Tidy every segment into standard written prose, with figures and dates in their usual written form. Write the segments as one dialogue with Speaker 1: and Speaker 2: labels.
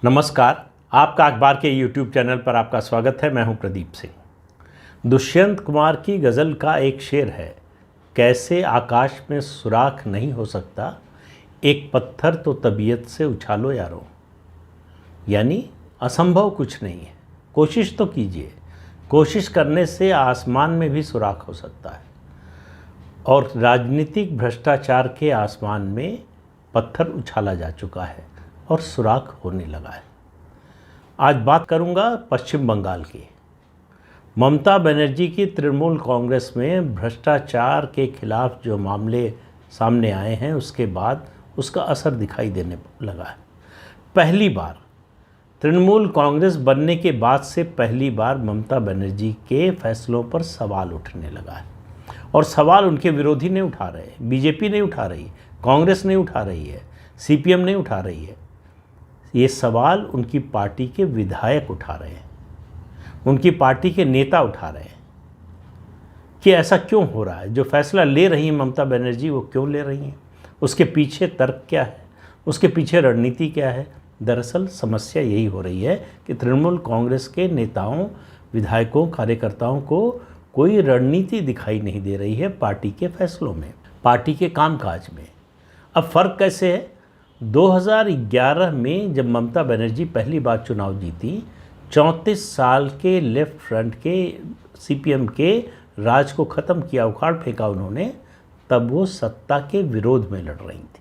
Speaker 1: नमस्कार। आपका अखबार के YouTube चैनल पर आपका स्वागत है। मैं हूं प्रदीप सिंह। दुष्यंत कुमार की गज़ल का एक शेर है, कैसे आकाश में सुराख नहीं हो सकता, एक पत्थर तो तबीयत से उछालो यारो। यानी असंभव कुछ नहीं है, कोशिश तो कीजिए। कोशिश करने से आसमान में भी सुराख हो सकता है। और राजनीतिक भ्रष्टाचार के आसमान में पत्थर उछाला जा चुका है और सुराख होने लगा है। आज बात करूंगा पश्चिम बंगाल की। ममता बनर्जी की तृणमूल कांग्रेस में भ्रष्टाचार के खिलाफ जो मामले सामने आए हैं, उसके बाद उसका असर दिखाई देने लगा है। पहली बार तृणमूल कांग्रेस बनने के बाद से पहली बार ममता बनर्जी के फैसलों पर सवाल उठने लगा है। और सवाल उनके विरोधी नहीं उठा रहे, बीजेपी नहीं उठा रही, कांग्रेस नहीं उठा रही है, सीपीएम नहीं उठा रही है। ये सवाल उनकी पार्टी के विधायक उठा रहे हैं, उनकी पार्टी के नेता उठा रहे हैं कि ऐसा क्यों हो रहा है। जो फैसला ले रही हैं ममता बनर्जी, वो क्यों ले रही हैं, उसके पीछे तर्क क्या है, उसके पीछे रणनीति क्या है। दरअसल समस्या यही हो रही है कि तृणमूल कांग्रेस के नेताओं, विधायकों, कार्यकर्ताओं को कोई रणनीति दिखाई नहीं दे रही है पार्टी के फैसलों में, पार्टी के कामकाज में। अब फ़र्क कैसे है? 2011 में जब ममता बनर्जी पहली बार चुनाव जीती, 34 साल के लेफ्ट फ्रंट के सीपीएम के राज को ख़त्म किया, उखाड़ फेंका उन्होंने, तब वो सत्ता के विरोध में लड़ रही थी।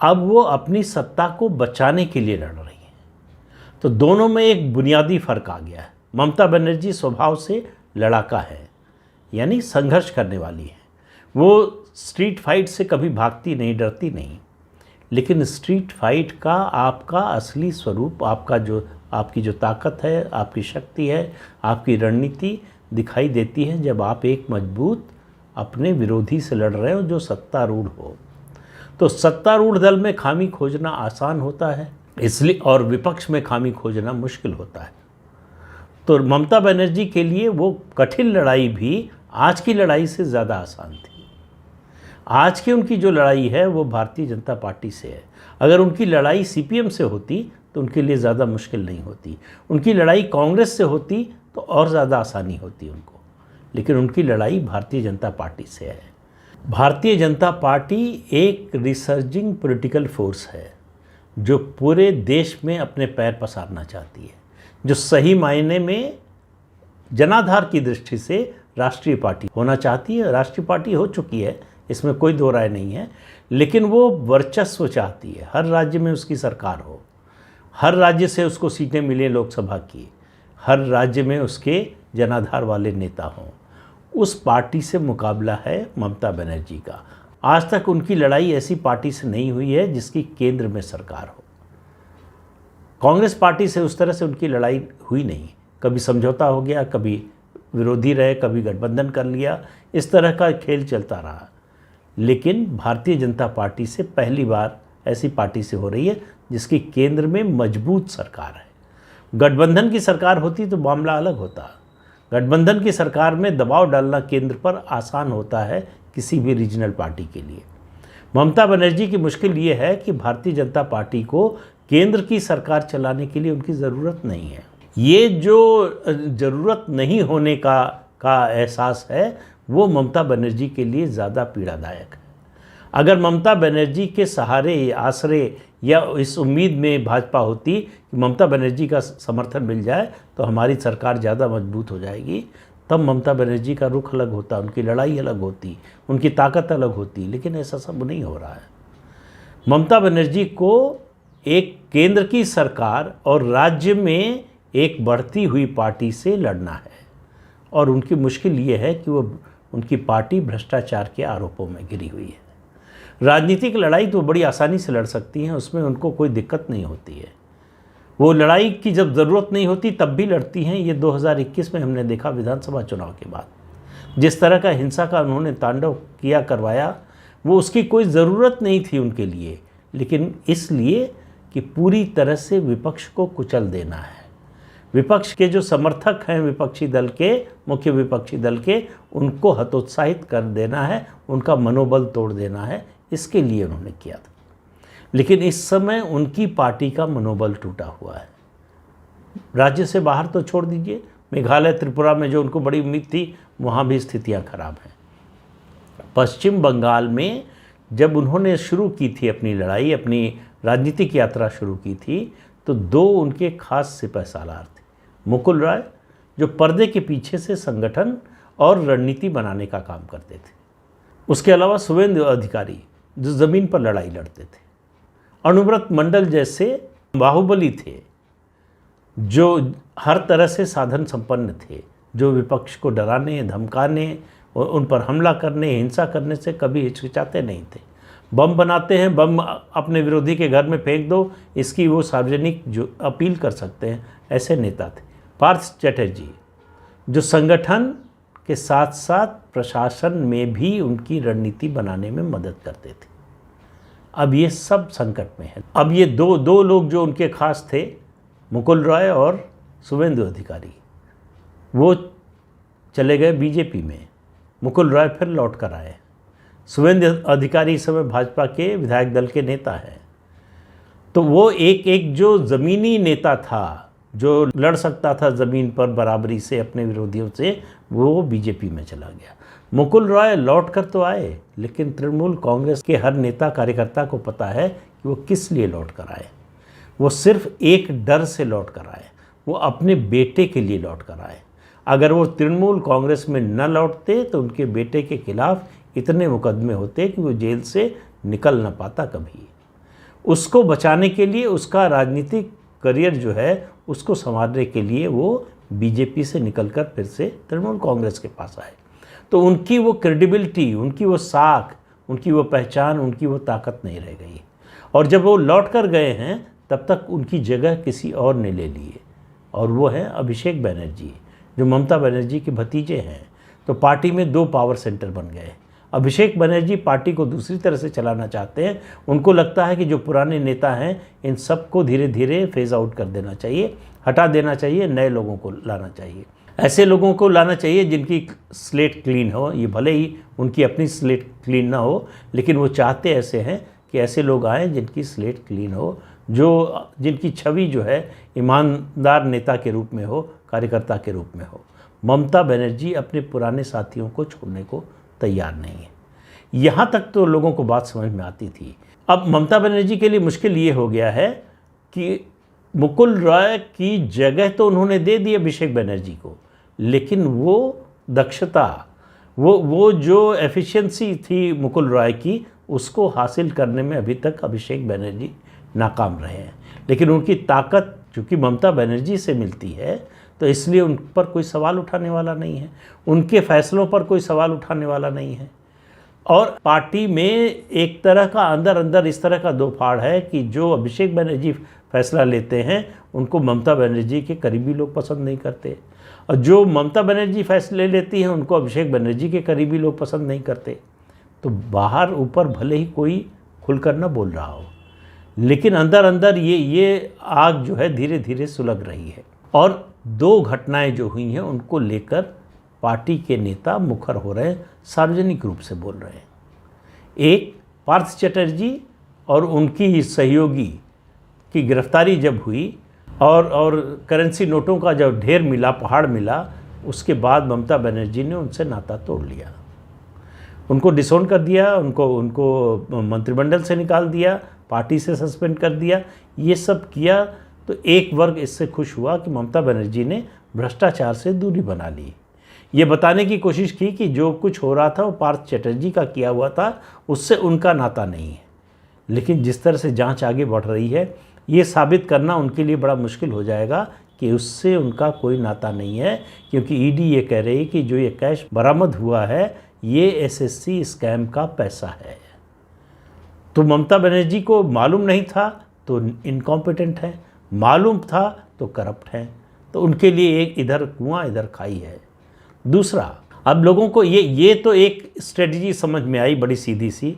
Speaker 1: अब वो अपनी सत्ता को बचाने के लिए लड़ रही हैं। तो दोनों में एक बुनियादी फ़र्क आ गया है। ममता बनर्जी स्वभाव से लड़ाका है, यानी संघर्ष करने वाली है। वो स्ट्रीट फाइट से कभी भागती नहीं, डरती नहीं। लेकिन स्ट्रीट फाइट का आपका असली स्वरूप, आपकी जो ताकत है, आपकी शक्ति है, आपकी रणनीति दिखाई देती है जब आप एक मजबूत अपने विरोधी से लड़ रहे हो जो सत्तारूढ़ हो। तो सत्तारूढ़ दल में खामी खोजना आसान होता है, इसलिए, और विपक्ष में खामी खोजना मुश्किल होता है। तो ममता बनर्जी के लिए वो कठिन लड़ाई भी आज की लड़ाई से ज़्यादा आसान थी। आज की उनकी जो लड़ाई है वो भारतीय जनता पार्टी से है। अगर उनकी लड़ाई सीपीएम से होती तो उनके लिए ज़्यादा मुश्किल नहीं होती। उनकी लड़ाई कांग्रेस से होती तो और ज़्यादा आसानी होती उनको। लेकिन उनकी लड़ाई भारतीय जनता पार्टी से है। भारतीय जनता पार्टी एक रिसर्जिंग पॉलिटिकल फोर्स है जो पूरे देश में अपने पैर पसारना चाहती है, जो सही मायने में जनाधार की दृष्टि से राष्ट्रीय पार्टी होना चाहती है। राष्ट्रीय पार्टी हो चुकी है, इसमें कोई दो राय नहीं है। लेकिन वो वर्चस्व चाहती है, हर राज्य में उसकी सरकार हो, हर राज्य से उसको सीटें मिले लोकसभा की, हर राज्य में उसके जनाधार वाले नेता हों। उस पार्टी से मुकाबला है ममता बनर्जी का। आज तक उनकी लड़ाई ऐसी पार्टी से नहीं हुई है जिसकी केंद्र में सरकार हो। कांग्रेस पार्टी से उस तरह से उनकी लड़ाई हुई नहीं। कभी समझौता हो गया, कभी विरोधी रहे, कभी गठबंधन कर लिया, इस तरह का खेल चलता रहा। लेकिन भारतीय जनता पार्टी से पहली बार ऐसी पार्टी से हो रही है जिसकी केंद्र में मजबूत सरकार है। गठबंधन की सरकार होती तो मामला अलग होता। गठबंधन की सरकार में दबाव डालना केंद्र पर आसान होता है किसी भी रीजनल पार्टी के लिए। ममता बनर्जी की मुश्किल ये है कि भारतीय जनता पार्टी को केंद्र की सरकार चलाने के लिए उनकी ज़रूरत नहीं है। ये जो ज़रूरत नहीं होने का एहसास है वो ममता बनर्जी के लिए ज़्यादा पीड़ादायक है। अगर ममता बनर्जी के सहारे, आसरे या इस उम्मीद में भाजपा होती कि ममता बनर्जी का समर्थन मिल जाए तो हमारी सरकार ज़्यादा मजबूत हो जाएगी, तब ममता बनर्जी का रुख अलग होता, उनकी लड़ाई अलग होती, उनकी ताकत अलग होती। लेकिन ऐसा सब नहीं हो रहा है। ममता बनर्जी को एक केंद्र की सरकार और राज्य में एक बढ़ती हुई पार्टी से लड़ना है। और उनकी मुश्किल ये है कि उनकी पार्टी भ्रष्टाचार के आरोपों में घिरी हुई है। राजनीतिक लड़ाई तो बड़ी आसानी से लड़ सकती हैं, उसमें उनको कोई दिक्कत नहीं होती है। वो लड़ाई की जब ज़रूरत नहीं होती तब भी लड़ती हैं। ये 2021 में हमने देखा विधानसभा चुनाव के बाद जिस तरह का हिंसा का उन्होंने तांडव करवाया, वो उसकी कोई ज़रूरत नहीं थी उनके लिए, लेकिन इसलिए कि पूरी तरह से विपक्ष को कुचल देना है। विपक्ष के जो समर्थक हैं विपक्षी दल के, मुख्य विपक्षी दल के, उनको हतोत्साहित कर देना है, उनका मनोबल तोड़ देना है, इसके लिए उन्होंने किया था। लेकिन इस समय उनकी पार्टी का मनोबल टूटा हुआ है। राज्य से बाहर तो छोड़ दीजिए, मेघालय त्रिपुरा में जो उनको बड़ी उम्मीद थी वहाँ भी स्थितियाँ खराब हैं। पश्चिम बंगाल में जब उन्होंने शुरू की थी अपनी लड़ाई, अपनी राजनीतिक यात्रा शुरू की थी, तो दो उनके खास सिपह सालार थे। मुकुल रॉय जो पर्दे के पीछे से संगठन और रणनीति बनाने का काम करते थे, उसके अलावा शुवेंदु अधिकारी जो ज़मीन पर लड़ाई लड़ते थे, अनुव्रत मंडल जैसे बाहुबली थे जो हर तरह से साधन संपन्न थे, जो विपक्ष को डराने, धमकाने और उन पर हमला करने, हिंसा करने से कभी हिचकिचाते नहीं थे। बम बनाते हैं, बम अपने विरोधी के घर में फेंक दो, इसकी वो सार्वजनिक जो अपील कर सकते हैं, ऐसे नेता थे। पार्थ चटर्जी जो संगठन के साथ साथ प्रशासन में भी उनकी रणनीति बनाने में मदद करते थे। अब ये सब संकट में है। अब ये दो लोग जो उनके खास थे, मुकुल रॉय और शुवेंदु अधिकारी, वो चले गए बीजेपी में। मुकुल रॉय फिर लौट कर आए। शुवेंदु अधिकारी इस समय भाजपा के विधायक दल के नेता हैं। तो वो एक जो ज़मीनी नेता था, जो लड़ सकता था ज़मीन पर बराबरी से अपने विरोधियों से, वो बीजेपी में चला गया। मुकुल रॉय लौट कर तो आए, लेकिन तृणमूल कांग्रेस के हर नेता कार्यकर्ता को पता है कि वो किस लिए लौट कर आए। वो सिर्फ एक डर से लौट कर आए, वो अपने बेटे के लिए लौट कर आए। अगर वो तृणमूल कांग्रेस में न लौटते तो उनके बेटे के खिलाफ इतने मुकदमे होते कि वो जेल से निकल ना पाता कभी। उसको बचाने के लिए, उसका राजनीतिक करियर जो है उसको संवारने के लिए वो बीजेपी से निकलकर फिर से तृणमूल कांग्रेस के पास आए। तो उनकी वो क्रेडिबिलिटी, उनकी वो साख, उनकी वो पहचान, उनकी वो ताकत नहीं रह गई। और जब वो लौट कर गए हैं तब तक उनकी जगह किसी और ने ले ली है, और वो है अभिषेक बनर्जी जो ममता बनर्जी के भतीजे हैं। तो पार्टी में दो पावर सेंटर बन गए। अभिषेक बनर्जी पार्टी को दूसरी तरह से चलाना चाहते हैं। उनको लगता है कि जो पुराने नेता हैं इन सबको धीरे धीरे फेज आउट कर देना चाहिए, हटा देना चाहिए, नए लोगों को लाना चाहिए। ऐसे लोगों को लाना चाहिए जिनकी स्लेट क्लीन हो। ये भले ही उनकी अपनी स्लेट क्लीन ना हो, लेकिन वो चाहते ऐसे हैं कि ऐसे लोग आएँ जिनकी स्लेट क्लीन हो, जिनकी छवि जो है ईमानदार नेता के रूप में हो, कार्यकर्ता के रूप में हो। ममता बनर्जी अपने पुराने साथियों को छोड़ने को तैयार नहीं है। यहाँ तक तो लोगों को बात समझ में आती थी। अब ममता बनर्जी के लिए मुश्किल ये हो गया है कि मुकुल रॉय की जगह तो उन्होंने दे दी अभिषेक बनर्जी को, लेकिन वो दक्षता, वो जो एफिशिएंसी थी मुकुल रॉय की, उसको हासिल करने में अभी तक अभिषेक बनर्जी नाकाम रहे हैं। लेकिन उनकी ताकत चूँकि ममता बनर्जी से मिलती है, तो इसलिए उन पर कोई सवाल उठाने वाला नहीं है, उनके फैसलों पर कोई सवाल उठाने वाला नहीं है। और पार्टी में एक तरह का अंदर इस तरह का दो फाड़ है कि जो अभिषेक बनर्जी फैसला लेते हैं उनको ममता बनर्जी के करीबी लोग पसंद नहीं करते, और जो ममता बनर्जी फैसले लेती हैं उनको अभिषेक बनर्जी के करीबी लोग पसंद नहीं करते। तो बाहर ऊपर भले ही कोई खुलकर न बोल रहा हो, लेकिन अंदर ये आग जो है धीरे धीरे सुलग रही है। और दो घटनाएं जो हुई हैं उनको लेकर पार्टी के नेता मुखर हो रहे हैं, सार्वजनिक रूप से बोल रहे हैं। एक, पार्थ चटर्जी और उनकी सहयोगी की गिरफ्तारी जब हुई और करेंसी नोटों का जब ढेर मिला, पहाड़ मिला, उसके बाद ममता बनर्जी ने उनसे नाता तोड़ लिया, उनको डिसोन कर दिया, उनको मंत्रिमंडल से निकाल दिया, पार्टी से सस्पेंड कर दिया। ये सब किया तो एक वर्ग इससे खुश हुआ कि ममता बनर्जी ने भ्रष्टाचार से दूरी बना ली। ये बताने की कोशिश की कि जो कुछ हो रहा था वो पार्थ चटर्जी का किया हुआ था, उससे उनका नाता नहीं है। लेकिन जिस तरह से जांच आगे बढ़ रही है, ये साबित करना उनके लिए बड़ा मुश्किल हो जाएगा कि उससे उनका कोई नाता नहीं है, क्योंकि ईडी ये कह रही है कि जो ये कैश बरामद हुआ है ये एसएससी स्कैम का पैसा है। तो ममता बनर्जी को मालूम नहीं था तो इनकॉम्पिटेंट है, मालूम था तो करप्ट है। तो उनके लिए एक इधर कुआं इधर खाई है। दूसरा, अब लोगों को ये तो एक स्ट्रेटजी समझ में आई बड़ी सीधी सी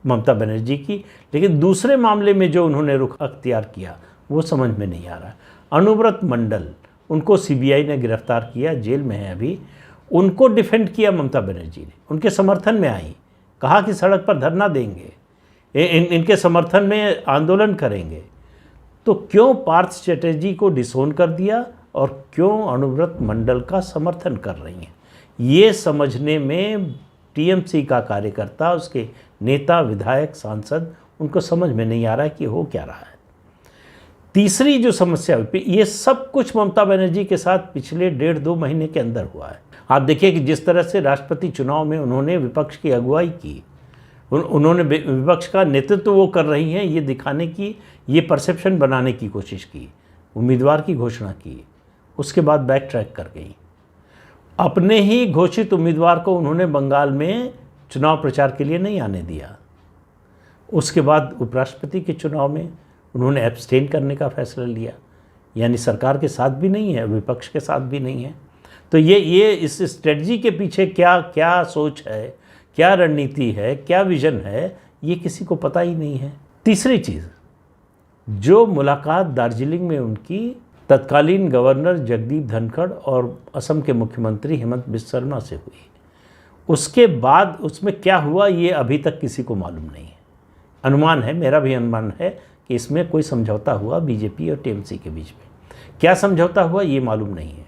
Speaker 1: ममता बनर्जी की, लेकिन दूसरे मामले में जो उन्होंने रुख अख्तियार किया वो समझ में नहीं आ रहा। अनुव्रत मंडल, उनको सीबीआई ने गिरफ्तार किया, जेल में है अभी। उनको डिफेंड किया ममता बनर्जी ने, उनके समर्थन में आई, कहा कि सड़क पर धरना देंगे। इनके समर्थन में आंदोलन करेंगे, तो क्यों पार्थ चटर्जी को डिसोन कर दिया और क्यों अनुव्रत मंडल का समर्थन कर रही हैं? ये समझने में टीएमसी का कार्यकर्ता, उसके नेता, विधायक, सांसद, उनको समझ में नहीं आ रहा है कि हो क्या रहा है। तीसरी जो समस्या हुई, ये सब कुछ ममता बनर्जी के साथ पिछले 1.5-2 महीने के अंदर हुआ है। आप देखिए कि जिस तरह से राष्ट्रपति चुनाव में उन्होंने विपक्ष की अगुवाई की, उन्होंने विपक्ष का नेतृत्व वो कर रही हैं, ये दिखाने की, ये परसेप्शन बनाने की कोशिश की, उम्मीदवार की घोषणा की, उसके बाद बैक ट्रैक कर गई। अपने ही घोषित उम्मीदवार को उन्होंने बंगाल में चुनाव प्रचार के लिए नहीं आने दिया। उसके बाद उपराष्ट्रपति के चुनाव में उन्होंने एब्सटेन करने का फैसला लिया, यानी सरकार के साथ भी नहीं है, विपक्ष के साथ भी नहीं है। तो ये इस स्ट्रेटजी के पीछे क्या क्या सोच है, क्या रणनीति है, क्या विजन है, ये किसी को पता ही नहीं है। तीसरी चीज़, जो मुलाकात दार्जिलिंग में उनकी तत्कालीन गवर्नर जगदीप धनखड़ और असम के मुख्यमंत्री हेमंत बिस्वा शर्मा से हुई, उसके बाद उसमें क्या हुआ ये अभी तक किसी को मालूम नहीं है। अनुमान है, मेरा भी अनुमान है कि इसमें कोई समझौता हुआ बीजेपी और टीएमसी के बीच में। क्या समझौता हुआ ये मालूम नहीं है,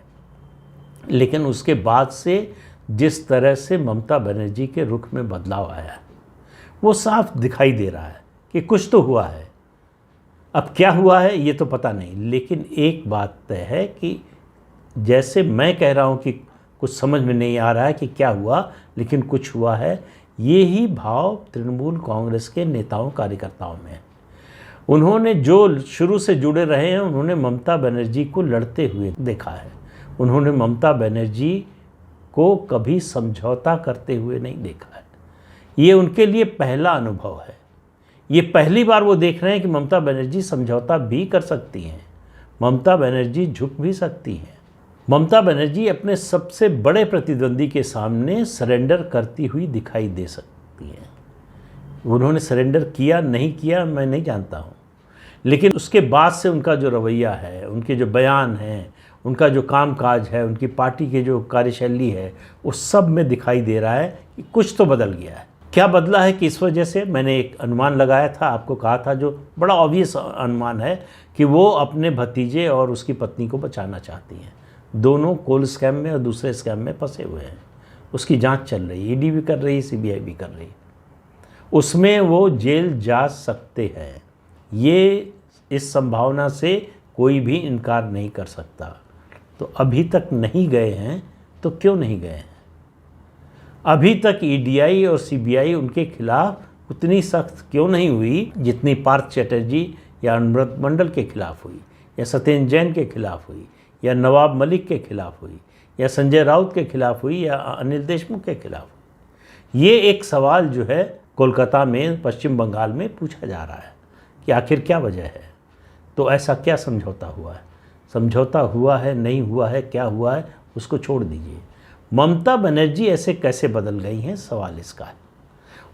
Speaker 1: लेकिन उसके बाद से जिस तरह से ममता बनर्जी के रुख में बदलाव आया है, वो साफ दिखाई दे रहा है कि कुछ तो हुआ है। अब क्या हुआ है ये तो पता नहीं, लेकिन एक बात तय है कि जैसे मैं कह रहा हूँ कि कुछ समझ में नहीं आ रहा है कि क्या हुआ, लेकिन कुछ हुआ है, ये ही भाव तृणमूल कांग्रेस के नेताओं, कार्यकर्ताओं में है। उन्होंने जो शुरू से जुड़े रहे हैं, उन्होंने ममता बनर्जी को लड़ते हुए देखा है। उन्होंने ममता बनर्जी को कभी समझौता करते हुए नहीं देखा है। ये उनके लिए पहला अनुभव है। ये पहली बार वो देख रहे हैं कि ममता बनर्जी समझौता भी कर सकती हैं, ममता बनर्जी झुक भी सकती हैं। ममता बनर्जी अपने सबसे बड़े प्रतिद्वंदी के सामने सरेंडर करती हुई दिखाई दे सकती हैं। उन्होंने सरेंडर किया नहीं किया मैं नहीं जानता हूँ, लेकिन उसके बाद से उनका जो रवैया है, उनके जो बयान हैं, उनका जो कामकाज है, उनकी पार्टी की जो कार्यशैली है, उस सब में दिखाई दे रहा है कि कुछ तो बदल गया है। क्या बदला है कि इस वजह से मैंने एक अनुमान लगाया था, आपको कहा था, जो बड़ा ऑब्वियस अनुमान है कि वो अपने भतीजे और उसकी पत्नी को बचाना चाहती हैं। दोनों कोल स्कैम में और दूसरे स्कैम में फंसे हुए हैं। उसकी जांच चल रही है, ईडी भी कर रही है, सीबीआई भी कर रही है। उसमें वो जेल जा सकते हैं, ये इस संभावना से कोई भी इनकार नहीं कर सकता। तो अभी तक नहीं गए हैं तो क्यों नहीं गए हैं? अभी तक ईडीआई और सीबीआई उनके खिलाफ उतनी सख्त क्यों नहीं हुई जितनी पार्थ चटर्जी या अनुव्रत मंडल के खिलाफ हुई, या सत्येंद्र जैन के खिलाफ हुई, या नवाब मलिक के खिलाफ हुई, या संजय राउत के खिलाफ हुई, या अनिल देशमुख के खिलाफ हुई? ये एक सवाल जो है कोलकाता में, पश्चिम बंगाल में पूछा जा रहा है कि आखिर क्या वजह है। तो ऐसा क्या समझौता हुआ है? समझौता हुआ है, नहीं हुआ है, क्या हुआ है, उसको छोड़ दीजिए। ममता बनर्जी ऐसे कैसे बदल गई हैं, सवाल इसका है।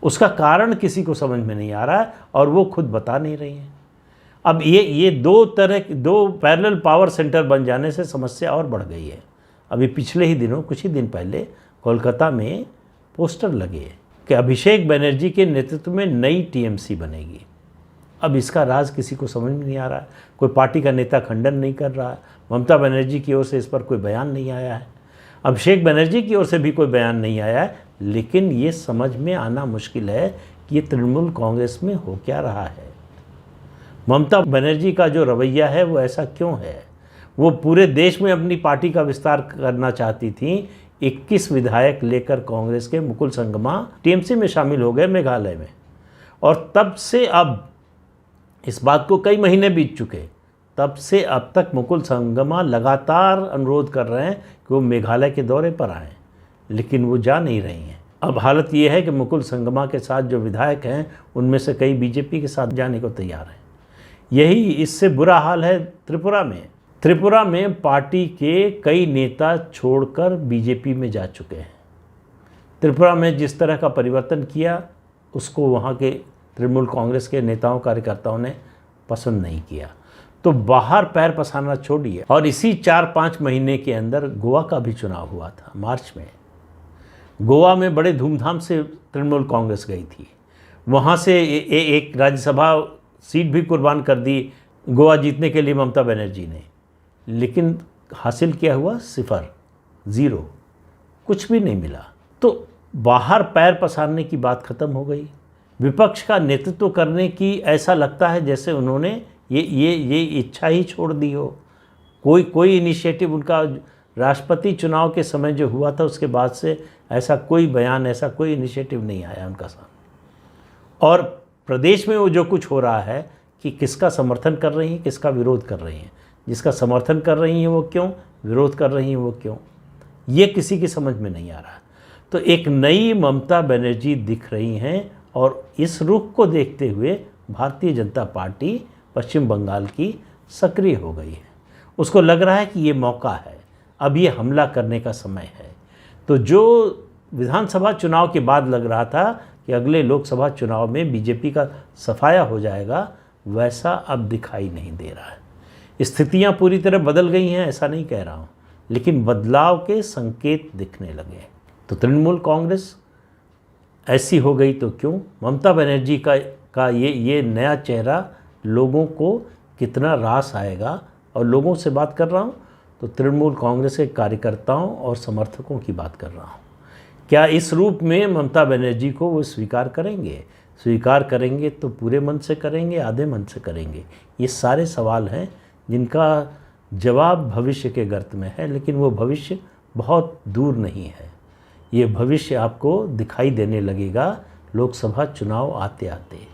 Speaker 1: उसका कारण किसी को समझ में नहीं आ रहा है और वो खुद बता नहीं रही हैं। अब ये दो पैरेलल पावर सेंटर बन जाने से समस्या और बढ़ गई है। अभी पिछले ही दिनों, कुछ ही दिन पहले कोलकाता में पोस्टर लगे कि अभिषेक बनर्जी के नेतृत्व में नई टीएमसी बनेगी। अब इसका राज किसी को समझ में नहीं आ रहा है। कोई पार्टी का नेता खंडन नहीं कर रहा है, ममता बनर्जी की ओर से इस पर कोई बयान नहीं आया है, अभिषेक बनर्जी की ओर से भी कोई बयान नहीं आया है। लेकिन ये समझ में आना मुश्किल है कि ये तृणमूल कांग्रेस में हो क्या रहा है। ममता बनर्जी का जो रवैया है वो ऐसा क्यों है? वो पूरे देश में अपनी पार्टी का विस्तार करना चाहती थी। 21 विधायक लेकर कांग्रेस के मुकुल संगमा टीएमसी में शामिल हो गए मेघालय में, और तब से अब इस बात को कई महीने बीत चुके, तब से अब तक मुकुल संगमा लगातार अनुरोध कर रहे हैं कि वो मेघालय के दौरे पर आएँ, लेकिन वो जा नहीं रही हैं। अब हालत ये है कि मुकुल संगमा के साथ जो विधायक हैं उनमें से कई बीजेपी के साथ जाने को तैयार हैं। यही इससे बुरा हाल है त्रिपुरा में। त्रिपुरा में पार्टी के कई नेता छोड़कर बीजेपी में जा चुके हैं। त्रिपुरा में जिस तरह का परिवर्तन किया उसको वहाँ के तृणमूल कांग्रेस के नेताओं, कार्यकर्ताओं ने पसंद नहीं किया, तो बाहर पैर पसारना छोड़िए। और इसी 4-5 महीने के अंदर गोवा का भी चुनाव हुआ था, मार्च में। गोवा में बड़े धूमधाम से तृणमूल कांग्रेस गई थी। वहाँ से एक राज्यसभा सीट भी कुर्बान कर दी गोवा जीतने के लिए ममता बनर्जी ने, लेकिन हासिल क्या हुआ? 0, 0, कुछ भी नहीं मिला। तो बाहर पैर पसारने की बात खत्म हो गई। विपक्ष का नेतृत्व करने की ऐसा लगता है जैसे उन्होंने ये इच्छा ही छोड़ दी हो। कोई इनिशिएटिव उनका राष्ट्रपति चुनाव के समय जो हुआ था उसके बाद से ऐसा कोई बयान, ऐसा कोई इनिशिएटिव नहीं आया उनका सामने। और प्रदेश में वो जो कुछ हो रहा है कि किसका समर्थन कर रही हैं, किसका विरोध कर रही हैं, जिसका समर्थन कर रही हैं वो क्यों, विरोध कर रही हैं वो क्यों, ये किसी की समझ में नहीं आ रहा। तो एक नई ममता बनर्जी दिख रही हैं और इस रुख को देखते हुए भारतीय जनता पार्टी पश्चिम बंगाल की सक्रिय हो गई है। उसको लग रहा है कि ये मौका है, अब ये हमला करने का समय है। तो जो विधानसभा चुनाव के बाद लग रहा था कि अगले लोकसभा चुनाव में बीजेपी का सफाया हो जाएगा, वैसा अब दिखाई नहीं दे रहा है। स्थितियां पूरी तरह बदल गई हैं ऐसा नहीं कह रहा हूँ, लेकिन बदलाव के संकेत दिखने लगे। तो तृणमूल कांग्रेस ऐसी हो गई तो क्यों? ममता बनर्जी का ये नया चेहरा लोगों को कितना रास आएगा। और लोगों से बात कर रहा हूँ तो तृणमूल कांग्रेस के कार्यकर्ताओं और समर्थकों की बात कर रहा हूँ। क्या इस रूप में ममता बनर्जी को वो स्वीकार करेंगे? स्वीकार करेंगे तो पूरे मन से करेंगे, आधे मन से करेंगे? ये सारे सवाल हैं जिनका जवाब भविष्य के गर्त में है, लेकिन वो भविष्य बहुत दूर नहीं है। ये भविष्य आपको दिखाई देने लगेगा लोकसभा चुनाव आते आते।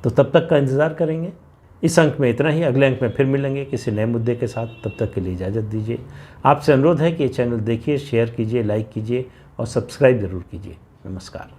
Speaker 1: तो तब तक का इंतज़ार करेंगे। इस अंक में इतना ही। अगले अंक में फिर मिलेंगे किसी नए मुद्दे के साथ। तब तक के लिए इजाज़त दीजिए। आपसे अनुरोध है कि ये चैनल देखिए, शेयर कीजिए, लाइक कीजिए और सब्सक्राइब ज़रूर कीजिए। नमस्कार।